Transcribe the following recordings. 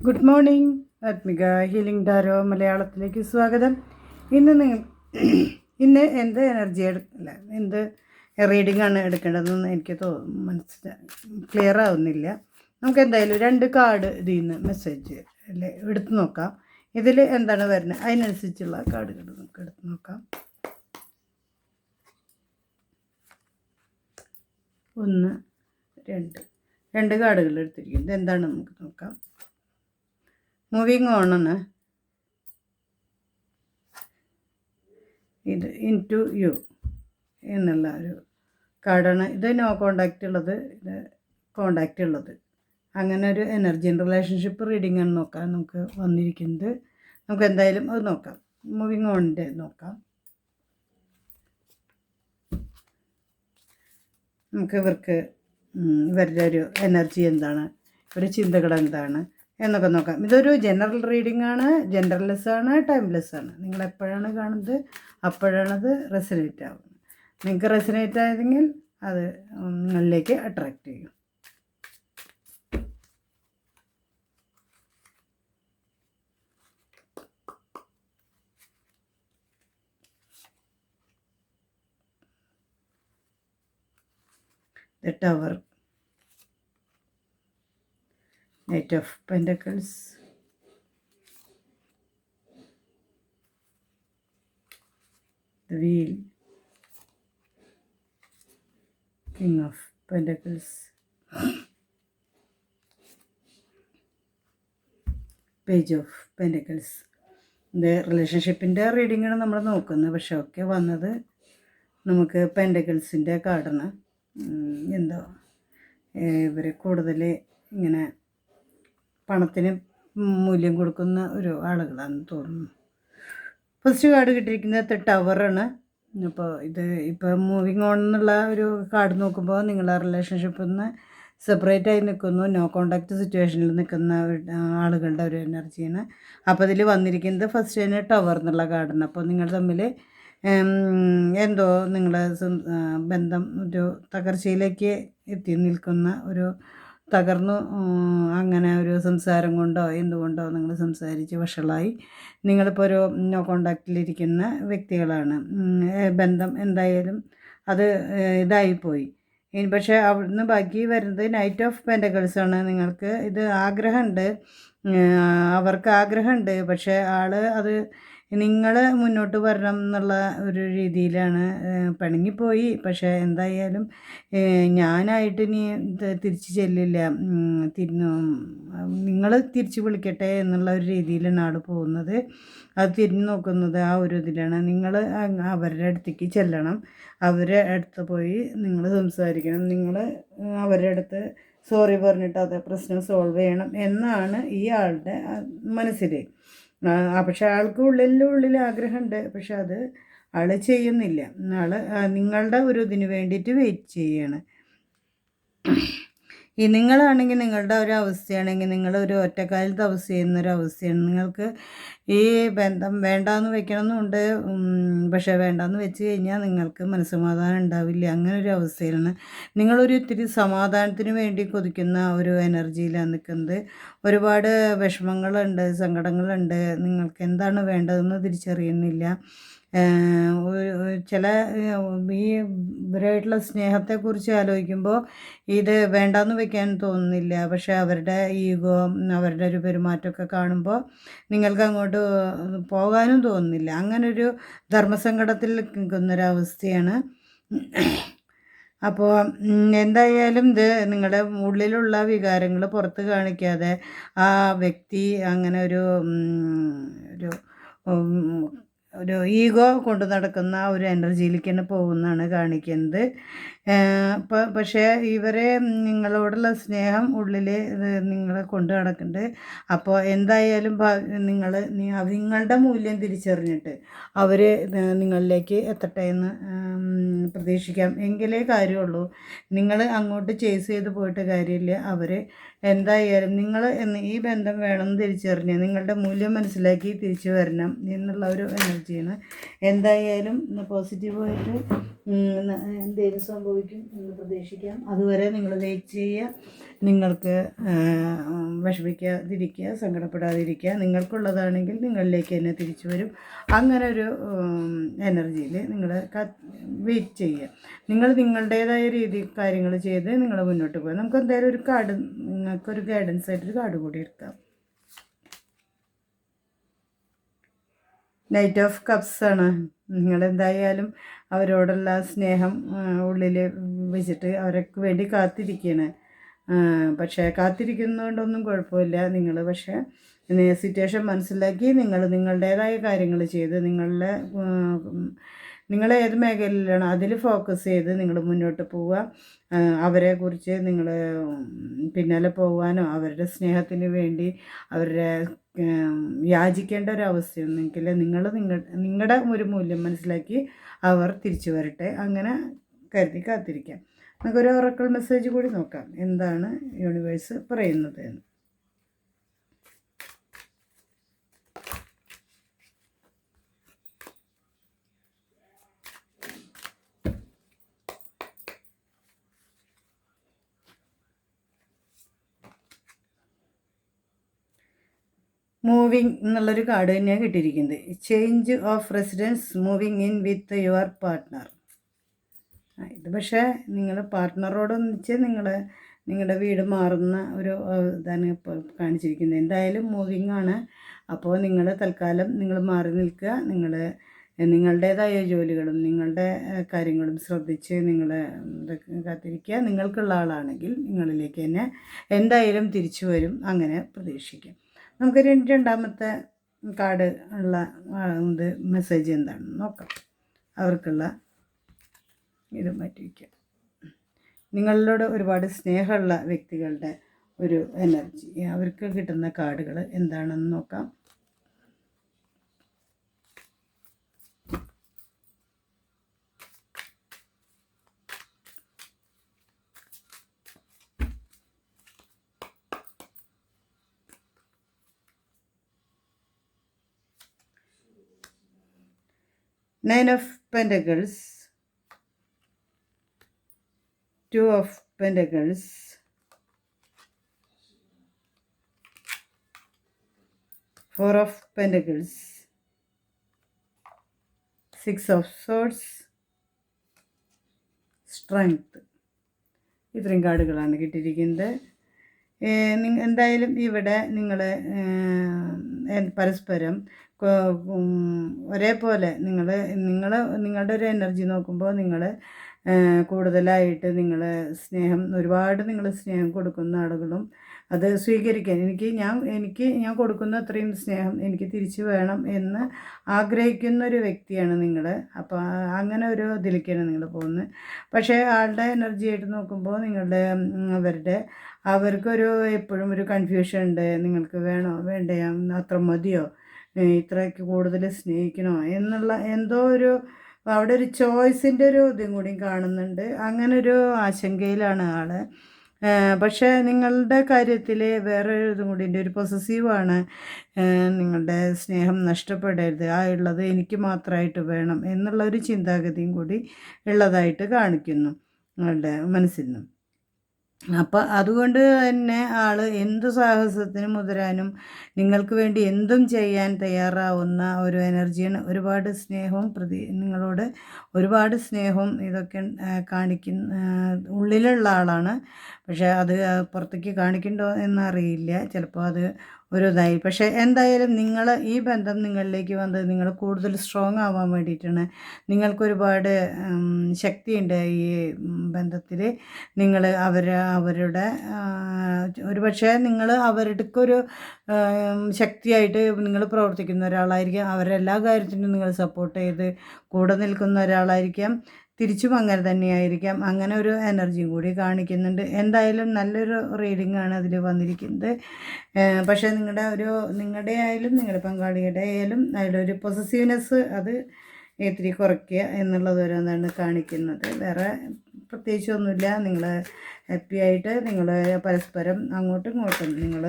Good morning. Athmika healing tarot മലയാളത്തിലേക്ക് സ്വാഗതം. നിങ്ങൾ ഇന്ന് എന്ത് എനർജി അല്ല എന്ത് റീഡിംഗ് ആണ് എടുക്കേണ്ടതെന്ന് എനിക്ക് ക്ലിയർ ആവുന്നില്ല. നമുക്ക് എന്തായാലും 2 കാർഡ് ഇതിൽ നിന്ന് മെസ്സേജ് അല്ലേ എടുത്ത് നോക്കാം. ഇതിൽ എന്താണ് വരുന്നത് അതിനനുസരിച്ചുള്ള കാർഡുകൾ നമുക്ക് എടുത്ത് നോക്കാം. 1 2 കാർഡുകൾ എടുത്തിരിക്കുന്നത് എന്താണ് നമുക്ക് നോക്കാം. മൂവിങ് ഓൺ ആണ്. ഇത് ഇൻടു യു എന്നുള്ള ഒരു കാർഡാണ്. ഇത് നോ കോണ്ടാക്റ്റ് ഉള്ളത്, ഇത് കോണ്ടാക്റ്റ് ഉള്ളത്. അങ്ങനെ ഒരു എനർജി റിലേഷൻഷിപ്പ് റീഡിംഗ് ആണ് നോക്കാം നമുക്ക് വന്നിരിക്കുന്നത്. നമുക്ക് എന്തായാലും അത് നോക്കാം. മൂവിങ് ഓണിൻ്റെ നോക്കാം. നമുക്ക് ഇവരുടെ ഒരു എനർജി എന്താണ്, ഒരു ചിന്തകൾ എന്താണ് എന്നൊക്കെ നോക്കാം. ഇതൊരു ജനറൽ റീഡിംഗ് ആണ്, ജനറൽലെസ് ആണ്, ടൈംലെസ് ആണ്. നിങ്ങൾ എപ്പോഴാണ് കാണുന്നത് അപ്പോഴാണത് റെസനേറ്റ് ആവുന്നത്. നിങ്ങൾക്ക് റെസനേറ്റ് ആയതെങ്കിൽ അത് നിങ്ങളിലേക്ക് അട്രാക്റ്റ് ചെയ്യും. The Tower, Knight of Pentacles, the Wheel, King of Pentacles, Page of Pentacles. ഇത് റിലേഷൻഷിപ്പിൻ്റെ റീഡിങ്ങാണ് നമ്മൾ നോക്കുന്നത്. പക്ഷെ ഒക്കെ വന്നത് നമുക്ക് പെൻഡക്കിൾസിൻ്റെ കാർഡാണ്. എന്തോ ഇവർ കൂടുതൽ ഇങ്ങനെ പണത്തിന് മൂല്യം കൊടുക്കുന്ന ഒരു ആളുകളാണെന്ന് തോന്നുന്നു. ഫസ്റ്റ് കാർഡ് കിട്ടിയിരിക്കുന്നത് ടവറാണ്. ഇപ്പോൾ മൂവിങ് ഓൺ എന്നുള്ള ഒരു കാർഡ് നോക്കുമ്പോൾ നിങ്ങൾ ആ റിലേഷൻഷിപ്പിൽ നിന്ന് സെപ്പറേറ്റ് ആയി നിൽക്കുന്നു, നോ കോണ്ടാക്റ്റ് സിറ്റുവേഷനിൽ നിൽക്കുന്ന ആളുകളുടെ ഒരു എനർജിയാണ്. അപ്പോൾ ഇതിൽ വന്നിരിക്കുന്നത് ഫസ്റ്റ് തന്നെ ടവർ എന്നുള്ള കാർഡാണ്. അപ്പോൾ നിങ്ങൾ തമ്മിൽ എന്തോ നിങ്ങളെ ബന്ധം ഒരു തകർച്ചയിലേക്ക് എത്തി നിൽക്കുന്ന ഒരു തകർന്നു അങ്ങനെ ഒരു സംസാരം കൊണ്ടോ എന്തുകൊണ്ടോ നിങ്ങൾ സംസാരിച്ച് വഷളായി നിങ്ങളിപ്പോൾ ഒരു നോ കോണ്ടാക്റ്റിലിരിക്കുന്ന വ്യക്തികളാണ്. ബന്ധം എന്തായാലും അത് ഇതായിപ്പോയി. ഇനി പക്ഷേ അവിടുന്ന് ബാക്കി വരുന്നത് നൈറ്റ് ഓഫ് പെൻറ്റക്കിൾസ് ആണ്. നിങ്ങൾക്ക് ഇത് ആഗ്രഹമുണ്ട്, അവർക്ക് ആഗ്രഹമുണ്ട്, പക്ഷേ അത് നിങ്ങൾ മുന്നോട്ട് വരണം എന്നുള്ള ഒരു രീതിയിലാണ് പിണങ്ങിപ്പോയി. പക്ഷേ എന്തായാലും ഞാനായിട്ട് ഇനി തിരിച്ച് ചെല്ലില്ല, നിങ്ങൾ തിരിച്ച് വിളിക്കട്ടെ എന്നുള്ള ഒരു രീതിയിലാണ് ആൾ പോകുന്നത്. അത് തിരിഞ്ഞു നോക്കുന്നത് ആ ഒരു ഇതിലാണ്. നിങ്ങൾ അവരുടെ അടുത്തേക്ക് ചെല്ലണം, അവരുടെ അടുത്ത് പോയി നിങ്ങൾ സംസാരിക്കണം, നിങ്ങൾ അവരുടെ അടുത്ത് സോറി പറഞ്ഞിട്ട് അത് പ്രശ്നം സോൾവ് ചെയ്യണം എന്നാണ് ഈ ആളുടെ മനസ്സിൽ. പക്ഷെ ആൾക്ക് ഉള്ളിൽ ആഗ്രഹമുണ്ട്, പക്ഷെ അത് ആൾ ചെയ്യുന്നില്ല. നിങ്ങളുടെ ഒരു ഇതിന് വേണ്ടിയിട്ട് വെയിറ്റ് ചെയ്യാണ്. നിങ്ങളാണെങ്കിൽ നിങ്ങളുടെ ഒരു അവസ്ഥയാണെങ്കിൽ നിങ്ങളൊരു ഒറ്റക്കാലിൽ തപസ് ചെയ്യുന്നൊരവസ്ഥയാണ്. നിങ്ങൾക്ക് ഈ ബന്ധം വേണ്ടാന്ന് വെക്കണമെന്നുണ്ട്, പക്ഷേ വേണ്ടാന്ന് വെച്ച് കഴിഞ്ഞാൽ നിങ്ങൾക്ക് മനസ്സമാധാനം ഉണ്ടാവില്ല. അങ്ങനെ ഒരു അവസ്ഥയിലാണ് നിങ്ങളൊരു ഇത്തിരി സമാധാനത്തിന് വേണ്ടി കൊതിക്കുന്ന ഒരു എനർജിയിലാണ് നിൽക്കുന്നത്. ഒരുപാട് വിഷമങ്ങളുണ്ട്, സങ്കടങ്ങളുണ്ട്, നിങ്ങൾക്ക് എന്താണ് വേണ്ടതെന്ന് തിരിച്ചറിയുന്നില്ല. ചില ഇവരായിട്ടുള്ള സ്നേഹത്തെക്കുറിച്ച് ആലോചിക്കുമ്പോൾ ഇത് വേണ്ടാന്ന് വെക്കാൻ തോന്നുന്നില്ല. പക്ഷെ അവരുടെ ഈഗോ, അവരുടെ ഒരു പെരുമാറ്റമൊക്കെ കാണുമ്പോൾ നിങ്ങൾക്ക് അങ്ങോട്ട് പോകാനും തോന്നുന്നില്ല. അങ്ങനൊരു ധർമ്മസങ്കടത്തിൽ നിൽക്കുന്നൊരവസ്ഥയാണ്. അപ്പോൾ എന്തായാലും ഇത് നിങ്ങളുടെ ഉള്ളിലുള്ള വികാരങ്ങൾ പുറത്ത് കാണിക്കാതെ ആ വ്യക്തി അങ്ങനെ ഒരു ഈഗോ കൊണ്ട് നടക്കുന്ന ഒരു എനർജിയിലേക്കാണ് പോകുന്നതാണ് കാണിക്കുന്നത്. പക്ഷേ ഇവരെ നിങ്ങളോടുള്ള സ്നേഹം ഉള്ളിൽ നിങ്ങളെ കൊണ്ട് നടക്കുന്നുണ്ട്. അപ്പോൾ എന്തായാലും നിങ്ങളുടെ മൂല്യം തിരിച്ചറിഞ്ഞിട്ട് അവർ നിങ്ങളിലേക്ക് എത്തട്ടെ എന്ന് പ്രതീക്ഷിക്കാം. എങ്കിലേ കാര്യമുള്ളൂ. നിങ്ങൾ അങ്ങോട്ട് ചേസ് ചെയ്ത് പോയിട്ട് കാര്യമില്ല. അവർ എന്തായാലും നിങ്ങൾ ഈ ബന്ധം വേണമെന്ന് തിരിച്ചറിഞ്ഞ് നിങ്ങളുടെ മൂല്യം മനസ്സിലാക്കി തിരിച്ചു വരണം എന്നുള്ള ഒരു എനർജിയാണ്. എന്തായാലും പോസിറ്റീവായിട്ട് എന്തെങ്കിലും സംഭവിക്കും എന്ന് പ്രതീക്ഷിക്കാം. അതുവരെ നിങ്ങൾ വെയിറ്റ് ചെയ്യുക. നിങ്ങൾക്ക് വിഷമിക്കാതിരിക്കുക, സങ്കടപ്പെടാതിരിക്കുക. നിങ്ങൾക്കുള്ളതാണെങ്കിൽ നിങ്ങളിലേക്ക് തന്നെ തിരിച്ചു വരും. അങ്ങനെ ഒരു എനർജിയിൽ നിങ്ങൾ വെയിറ്റ് ചെയ്യുക. നിങ്ങൾ നിങ്ങളുടേതായ രീതി കാര്യങ്ങൾ ചെയ്ത് നിങ്ങൾ മുന്നോട്ട് പോകുക. നമുക്ക് എന്തായാലും ഒരു കാർഡ്, നിങ്ങൾക്കൊരു ഗൈഡൻസ് ആയിട്ടൊരു കാർഡ് കൂടി എടുക്കാം. നൈറ്റ് ഓഫ് കപ്സ് ആണ്. നിങ്ങളെന്തായാലും അവരോടുള്ള സ്നേഹം ഉള്ളിൽ വെച്ചിട്ട് അവർക്ക് വേണ്ടി കാത്തിരിക്കുകയാണ്. പക്ഷേ കാത്തിരിക്കുന്നതുകൊണ്ടൊന്നും കുഴപ്പമില്ല. നിങ്ങൾ പക്ഷേ സിറ്റുവേഷൻ മനസ്സിലാക്കി നിങ്ങൾ നിങ്ങളുടേതായ കാര്യങ്ങൾ ചെയ്ത് നിങ്ങൾ ഏത് മേഖലയിലാണ് അതിൽ ഫോക്കസ് ചെയ്ത് നിങ്ങൾ മുന്നോട്ട് പോവുക. അവരെക്കുറിച്ച് നിങ്ങൾ പിന്നാലെ പോകാനോ അവരുടെ സ്നേഹത്തിന് വേണ്ടി അവരുടെ യാചിക്കേണ്ട ഒരു അവസ്ഥയൊന്നുമില്ല. നിങ്ങളുടെ ഒരു മൂല്യം മനസ്സിലാക്കി അവർ തിരിച്ചു വരട്ടെ, അങ്ങനെ കരുതി കാത്തിരിക്കാം. നമുക്കൊരു ഒറക്കിൾ മെസ്സേജ് കൂടി നോക്കാം, എന്താണ് യൂണിവേഴ്സ് പറയുന്നത് എന്ന്. മൂവിങ് എന്നുള്ളൊരു കാർഡ് തന്നെയാണ് കിട്ടിയിരിക്കുന്നത്. Change of residence, moving in with your partner. ഇത് പക്ഷേ നിങ്ങൾ പാർട്ട്ണറോടൊന്നിച്ച് നിങ്ങളുടെ വീട് മാറുന്ന ഒരു ഇതാണ് ഇപ്പോൾ കാണിച്ചിരിക്കുന്നത്. എന്തായാലും മൂവിങ് ആണ്. അപ്പോൾ നിങ്ങൾ തൽക്കാലം നിങ്ങൾ മാറി നിൽക്കുക. നിങ്ങളുടേതായ ജോലികളും നിങ്ങളുടെ കാര്യങ്ങളും ശ്രദ്ധിച്ച് നിങ്ങൾ കാത്തിരിക്കുക. നിങ്ങൾക്കുള്ള ആളാണെങ്കിൽ നിങ്ങളിലേക്ക് തന്നെ എന്തായാലും തിരിച്ചു വരും, അങ്ങനെ പ്രതീക്ഷിക്കാം. നമുക്ക് രണ്ടാമത്തെ കാർഡ് ഉള്ള മെസ്സേജ് എന്താണെന്ന് നോക്കാം. അവർക്കുള്ള ഇത് മാറ്റി വയ്ക്കാം. നിങ്ങളോട് ഒരുപാട് സ്നേഹമുള്ള വ്യക്തികളുടെ ഒരു എനർജി, അവർക്ക് കിട്ടുന്ന കാർഡുകൾ എന്താണെന്ന് നോക്കാം. Nine of Pentacles, Two of Pentacles, Four of Pentacles, Six of Swords, Strength. ഇത്രയും കാർഡുകളാണ് കിട്ടിയിരിക്കുന്നത്. എന്തായാലും ഇവിടെ നിങ്ങൾ പരസ്പരം ഒരേപോലെ നിങ്ങളുടെ ഒരു എനർജി നോക്കുമ്പോൾ നിങ്ങൾ കൂടുതലായിട്ട് ഒരുപാട് സ്നേഹം കൊടുക്കുന്ന ആളുകളും അത് സ്വീകരിക്കാൻ ഞാൻ കൊടുക്കുന്ന അത്രയും സ്നേഹം എനിക്ക് തിരിച്ചു വേണം എന്ന് ആഗ്രഹിക്കുന്ന ഒരു വ്യക്തിയാണ് നിങ്ങൾ. അപ്പോൾ അങ്ങനെ ഒരു ഇതിലേക്കാണ് നിങ്ങൾ പോകുന്നത്. പക്ഷേ ആളുടെ എനർജി ആയിട്ട് നോക്കുമ്പോൾ അവർക്കൊരു എപ്പോഴും ഒരു കൺഫ്യൂഷൻ ഉണ്ട്. നിങ്ങൾക്ക് വേണോ വേണ്ടയോ, അത്ര മതിയോ, ഇത്രയ്ക്ക് കൂടുതൽ സ്നേഹിക്കണോ എന്നുള്ള എന്തോ അവിടെ ഒരു ചോയ്സിൻ്റെ ഒരു ഇതും കൂടി കാണുന്നുണ്ട്. അങ്ങനെ ഒരു ആശങ്കയിലാണ് ആൾ. പക്ഷേ നിങ്ങളുടെ കാര്യത്തിൽ വേറെ ഇതും കൂടി ഉണ്ട്, ഒരു പൊസസീവാണ്. നിങ്ങളുടെ സ്നേഹം നഷ്ടപ്പെടരുത്, ഉള്ളത് എനിക്ക് മാത്രമായിട്ട് വേണം എന്നുള്ള ഒരു ചിന്താഗതിയും കൂടി ഉള്ളതായിട്ട് കാണിക്കുന്നു നിങ്ങളുടെ മനസ്സിൽ നിന്നും. അപ്പോൾ അതുകൊണ്ട് തന്നെ ആൾ എന്ത് സാഹസത്തിന് മുതിരാനും നിങ്ങൾക്ക് വേണ്ടി എന്തും ചെയ്യാൻ തയ്യാറാവുന്ന ഒരു എനർജിയാണ്. ഒരുപാട് സ്നേഹവും നിങ്ങളോട് ഒരുപാട് സ്നേഹവും ഇതൊക്കെ ഉള്ളിലുള്ള ആളാണ്. പക്ഷേ അത് പുറത്തേക്ക് കാണിക്കണ്ടോ എന്നറിയില്ല. ചിലപ്പോൾ അത് ഒരു ഇതായി. പക്ഷേ എന്തായാലും ഈ ബന്ധം നിങ്ങളിലേക്ക് വന്നത് നിങ്ങൾ കൂടുതൽ സ്ട്രോങ് ആവാൻ വേണ്ടിയിട്ടാണ്. നിങ്ങൾക്കൊരുപാട് ശക്തിയുണ്ട് ഈ ബന്ധത്തിൽ. അവരുടെ ഒരു പക്ഷേ നിങ്ങൾ അവരുടെക്കൊരു ശക്തിയായിട്ട് നിങ്ങൾ പ്രവർത്തിക്കുന്ന ഒരാളായിരിക്കാം. അവരുടെ എല്ലാ കാര്യത്തിനും നിങ്ങൾ സപ്പോർട്ട് ചെയ്ത് കൂടെ നിൽക്കുന്ന ഒരാളായിരിക്കാം. തിരിച്ചും അങ്ങനെ തന്നെയായിരിക്കാം. അങ്ങനെ ഒരു എനർജിയും കൂടി കാണിക്കുന്നുണ്ട്. എന്തായാലും നല്ലൊരു റീഡിംഗ് ആണ് അതിൽ വന്നിരിക്കുന്നത്. പക്ഷേ നിങ്ങളുടെ ആയാലും നിങ്ങളുടെ പങ്കാളിയുടെ ആയാലും അതിലൊരു പൊസസീവ്നെസ് അത് ഇത്തിരി കുറയ്ക്കുക എന്നുള്ളത് എന്താണ് കാണിക്കുന്നത്. വേറെ പ്രത്യേകിച്ചൊന്നുമില്ല. നിങ്ങൾ ഹാപ്പി ആയിട്ട് നിങ്ങൾ പരസ്പരം അങ്ങോട്ടും ഇങ്ങോട്ടും നിങ്ങൾ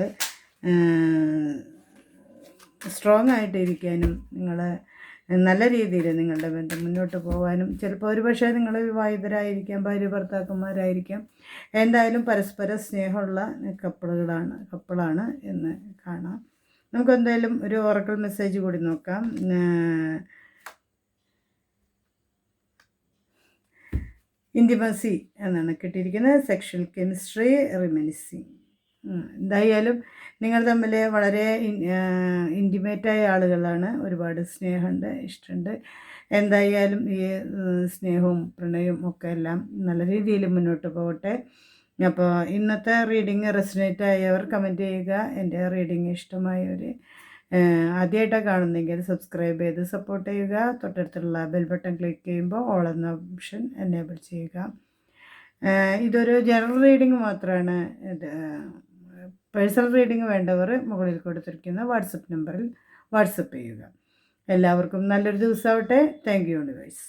സ്ട്രോങ് ആയിട്ടിരിക്കാനും നല്ല രീതിയിൽ നിങ്ങളുടെ ബന്ധം മുന്നോട്ട് പോകാനും, ചിലപ്പോൾ ഒരു പക്ഷേ നിങ്ങൾ വിവാഹിതരായിരിക്കാം, ഭാര്യ ഭർത്താക്കന്മാരായിരിക്കാം, എന്തായാലും പരസ്പര സ്നേഹമുള്ള കപ്പിളാണ് എന്ന് കാണാം. നമുക്ക് എന്തായാലും ഒരു ഓറക്കിൾ മെസ്സേജ് കൂടി നോക്കാം. ഇൻറ്റിമസി എന്നാണ് കിട്ടിയിരിക്കുന്നത്. Sexual chemistry reminiscing. എന്തായാലും നിങ്ങൾ തമ്മിൽ വളരെ ഇൻറ്റിമേറ്റായ ആളുകളാണ്. ഒരുപാട് സ്നേഹമുണ്ട്, ഇഷ്ടമുണ്ട്. എന്തായാലും ഈ സ്നേഹവും പ്രണയവും ഒക്കെ എല്ലാം നല്ല രീതിയിൽ മുന്നോട്ട് പോകട്ടെ. അപ്പോൾ ഇന്നത്തെ റീഡിങ് റെസനേറ്റ് ആയവർ കമൻറ്റ് ചെയ്യുക. എൻ്റെ റീഡിങ് ഇഷ്ടമായവർ ആദ്യമായിട്ടാണ് കാണുന്നെങ്കിൽ സബ്സ്ക്രൈബ് ചെയ്ത് സപ്പോർട്ട് ചെയ്യുക. തൊട്ടടുത്തുള്ള ബെൽ ബട്ടൺ ക്ലിക്ക് ചെയ്യുമ്പോൾ ഓൾ എന്ന ഓപ്ഷൻ എനേബിൾ ചെയ്യുക. ഇതൊരു ജനറൽ റീഡിങ് മാത്രമാണ്. പേഴ്സണൽ റീഡിങ് വേണ്ടവർ മുകളിൽ കൊടുത്തിരിക്കുന്ന വാട്സപ്പ് നമ്പറിൽ വാട്സപ്പ് ചെയ്യുക. എല്ലാവർക്കും നല്ലൊരു ദിവസമാവട്ടെ. Thank you universe.